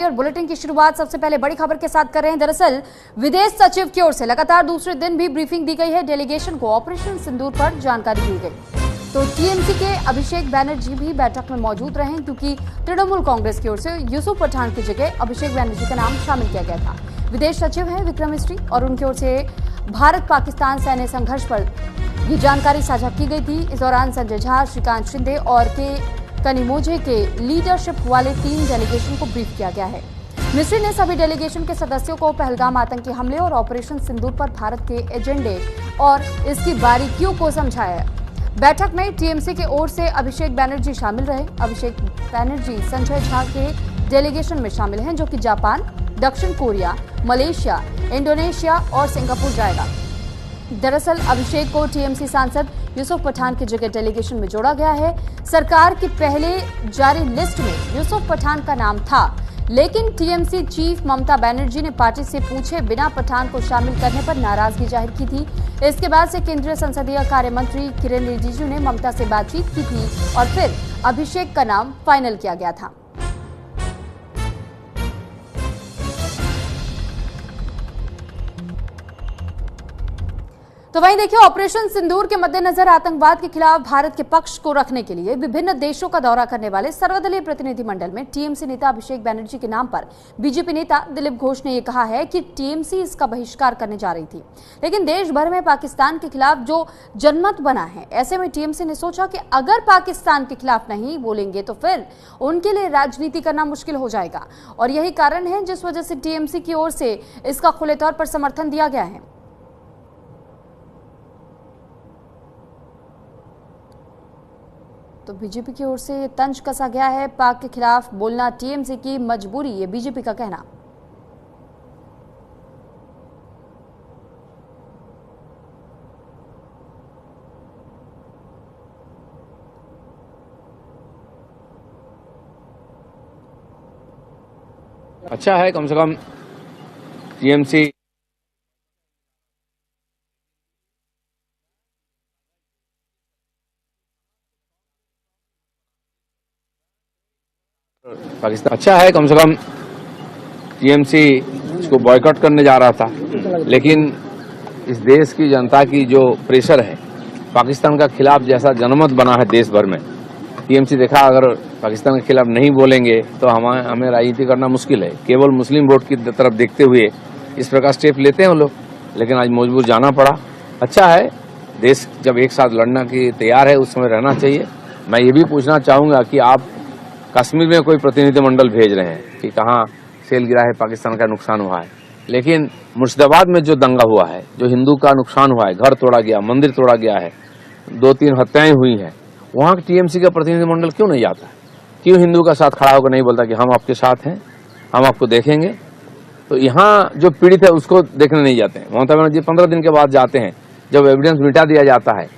और बुलेटिन की शुरुआत सबसे पहले बड़ी खबर के साथ कर रहे हैं। दरअसल विदेश सचिव की ओर से लगातार दूसरे दिन भी ब्रीफिंग दी गई है। डेलीगेशन को ऑपरेशन सिंदूर पर जानकारी दी गई। तो टीएमसी के अभिषेक बैनर्जी भी बैठक में मौजूद रहे, क्योंकि तृणमूल कांग्रेस की ओर से यूसुफ पठान की जगह अभिषेक बैनर्जी का नाम शामिल किया गया था। विदेश सचिव हैं विक्रम मिस्री और उनकी ओर से भारत पाकिस्तान सैन्य संघर्ष पर ये जानकारी साझा की गई थी। इस दौरान संजय झा, श्रीकांत शिंदे और के कनिमोझे के लीडरशिप वाले 3 डेलीगेशन को ब्रीफ किया गया है। मिस्री ने सभी डेलीगेशन के सदस्यों को पहलगाम आतंकी हमले और ऑपरेशन सिंदूर पर भारत के एजेंडे और इसकी बारीकियों को समझाया। बैठक में टीएमसी की ओर से अभिषेक बैनर्जी शामिल रहे। अभिषेक बैनर्जी संजय झा के डेलीगेशन में शामिल हैं, जो कि जापान, दक्षिण कोरिया, मलेशिया, इंडोनेशिया और सिंगापुर जाएगा। दरअसल अभिषेक को टीएमसी सांसद यूसुफ पठान की जगह डेलीगेशन में जोड़ा गया है। सरकार की पहले जारी लिस्ट में यूसुफ पठान का नाम था, लेकिन टीएमसी चीफ ममता बनर्जी ने पार्टी से पूछे बिना पठान को शामिल करने पर नाराजगी जाहिर की थी। इसके बाद से केंद्रीय संसदीय कार्य मंत्री किरेन रिजिजू ने ममता से बातचीत की थी और फिर अभिषेक का नाम फाइनल किया गया था। तो वहीं देखिए, ऑपरेशन सिंदूर के मद्देनजर आतंकवाद के खिलाफ भारत के पक्ष को रखने के लिए विभिन्न देशों का दौरा करने वाले सर्वदलीय प्रतिनिधिमंडल में टीएमसी नेता अभिषेक बैनर्जी के नाम पर बीजेपी नेता दिलीप घोष ने यह कहा है कि टीएमसी इसका बहिष्कार करने जा रही थी, लेकिन देश भर में पाकिस्तान के खिलाफ जो जनमत बना है, ऐसे में टीएमसी ने सोचा कि अगर पाकिस्तान के खिलाफ नहीं बोलेंगे तो फिर उनके लिए राजनीति करना मुश्किल हो जाएगा। और यही कारण है जिस वजह से टीएमसी की ओर से इसका खुले तौर पर समर्थन दिया गया है। तो बीजेपी की ओर से तंज कसा गया है। पाक के खिलाफ बोलना टीएमसी की मजबूरी, ये बीजेपी का कहना। अच्छा है, कम से कम टीएमसी पाकिस्तान अच्छा है, कम से कम टीएमसी इसको बॉयकॉट करने जा रहा था, लेकिन इस देश की जनता की जो प्रेशर है पाकिस्तान का खिलाफ, जैसा जनमत बना है देश भर में, टीएमसी देखा अगर पाकिस्तान के खिलाफ नहीं बोलेंगे तो हमें राजनीति करना मुश्किल है। केवल मुस्लिम वोट की तरफ देखते हुए इस प्रकार स्टेप लेते हैं वो लोग, लेकिन आज मजबूर जाना पड़ा। अच्छा है, देश जब एक साथ लड़ना की तैयार है उस समय रहना चाहिए। मैं ये भी पूछना चाहूंगा कि आप कश्मीर में कोई प्रतिनिधिमंडल भेज रहे हैं कि कहाँ सेल गिरा है, पाकिस्तान का नुकसान हुआ है, लेकिन मुर्शिदाबाद में जो दंगा हुआ है, जो हिंदू का नुकसान हुआ है, घर तोड़ा गया, मंदिर तोड़ा गया है, 2-3 हत्याएं हुई हैं, वहाँ टीएमसी का प्रतिनिधिमंडल क्यों नहीं जाता? क्यों हिंदू का साथ खड़ा होकर नहीं बोलता कि हम आपके साथ हैं, हम आपको देखेंगे? तो यहाँ जो पीड़ित है उसको देखने नहीं जाते हैं। ममता बनर्जी 15 दिन के बाद जाते हैं, जब एविडेंस मिटा दिया जाता है,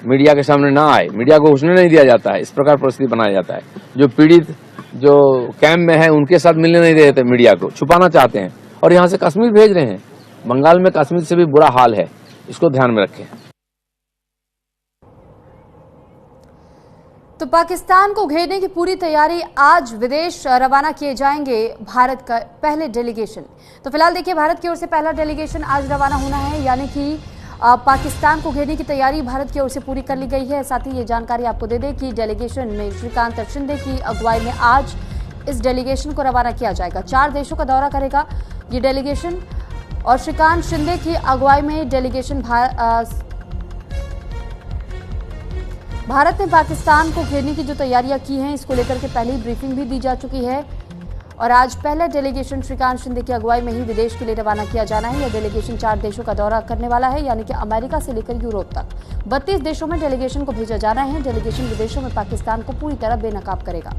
मीडिया के सामने ना आए, मीडिया को घुसने नहीं दिया जाता है, इस प्रकार परिस्थिति बनाया जाता है। जो पीड़ित जो कैंप में है उनके साथ मिलने नहीं देते, मीडिया को छुपाना चाहते हैं और यहाँ से कश्मीर भेज रहे हैं। बंगाल में कश्मीर से भी बुरा हाल है, इसको ध्यान में रखें। तो पाकिस्तान को घेरने की पूरी तैयारी, आज विदेश रवाना किए जाएंगे भारत का पहले डेलीगेशन। तो फिलहाल देखिए, भारत की ओर से पहला डेलीगेशन आज रवाना होना है, यानी कि पाकिस्तान को घेरने की तैयारी भारत की ओर से पूरी कर ली गई है। साथ ही ये जानकारी आपको दे दें कि डेलीगेशन में श्रीकांत शिंदे की अगुवाई में आज इस डेलीगेशन को रवाना किया जाएगा। 4 देशों का दौरा करेगा ये डेलीगेशन और श्रीकांत शिंदे की अगुवाई में डेलीगेशन भारत ने पाकिस्तान को घेरने की जो तैयारियां की हैं, इसको लेकर के पहली ब्रीफिंग भी दी जा चुकी है और आज पहला डेलीगेशन श्रीकांत शिंदे की अगुवाई में ही विदेश के लिए रवाना किया जाना है। यह डेलीगेशन 4 देशों का दौरा करने वाला है, यानी कि अमेरिका से लेकर यूरोप तक 32 देशों में डेलीगेशन को भेजा जाना है। डेलीगेशन विदेशों में पाकिस्तान को पूरी तरह बेनकाब करेगा।